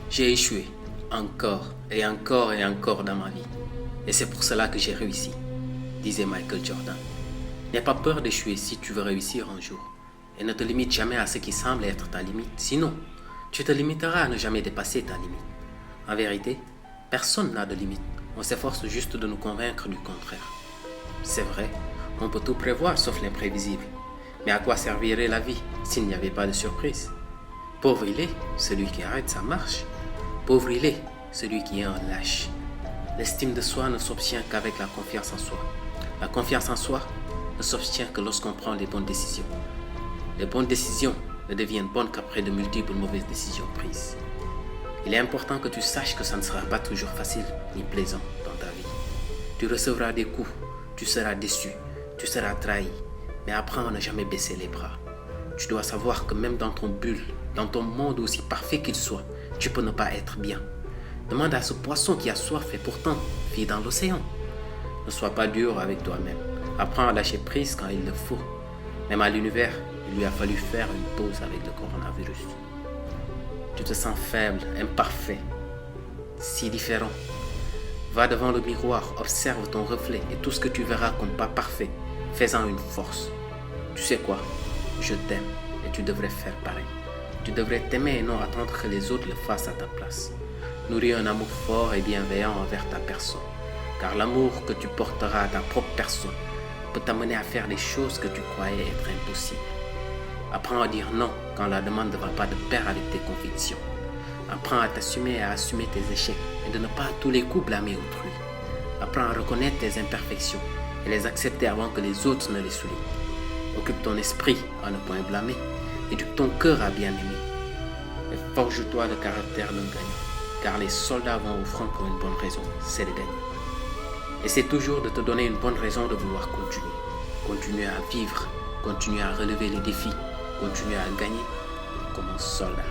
J'ai échoué encore et encore et encore dans ma vie. Et c'est pour cela que j'ai réussi, disait Michael Jordan. N'aie pas peur d'échouer si tu veux réussir un jour. Et ne te limite jamais à ce qui semble être ta limite. Sinon, tu te limiteras à ne jamais dépasser ta limite. En vérité, personne n'a de limite. On s'efforce juste de nous convaincre du contraire. C'est vrai, on peut tout prévoir sauf l'imprévisible. Mais à quoi servirait la vie s'il n'y avait pas de surprise? Pauvre il est, celui qui arrête sa marche. Pauvre il est, celui qui est un lâche. L'estime de soi ne s'obtient qu'avec la confiance en soi. La confiance en soi ne s'obtient que lorsqu'on prend les bonnes décisions. Les bonnes décisions ne deviennent bonnes qu'après de multiples mauvaises décisions prises. Il est important que tu saches que ça ne sera pas toujours facile ni plaisant dans ta vie. Tu recevras des coups, tu seras déçu, tu seras trahi, mais apprends à ne jamais baisser les bras. Tu dois savoir que même dans ton bulle, dans ton monde aussi parfait qu'il soit, tu peux ne pas être bien. Demande à ce poisson qui a soif et pourtant vit dans l'océan. Ne sois pas dur avec toi-même. Apprends à lâcher prise quand il le faut. Même à l'univers, il lui a fallu faire une pause avec le coronavirus. Tu te sens faible, imparfait, si différent. Va devant le miroir, observe ton reflet et tout ce que tu verras comme pas parfait, fais-en une force. Tu sais quoi? Je t'aime et tu devrais faire pareil. Tu devrais t'aimer et non attendre que les autres le fassent à ta place. Nourris un amour fort et bienveillant envers ta personne. Car l'amour que tu porteras à ta propre personne peut t'amener à faire des choses que tu croyais être impossibles. Apprends à dire non quand la demande ne va pas de pair avec tes convictions. Apprends à t'assumer et à assumer tes échecs et de ne pas à tous les coups blâmer autrui. Apprends à reconnaître tes imperfections et les accepter avant que les autres ne les soulignent. Occupe ton esprit à ne point blâmer. Éduque ton cœur à bien aimer. Et forge-toi le caractère d'un gagnant. Car les soldats vont au front pour une bonne raison, c'est de gagner. Essaie toujours de te donner une bonne raison de vouloir continuer. Continuer à vivre, continuer à relever les défis, continuer à gagner comme un soldat.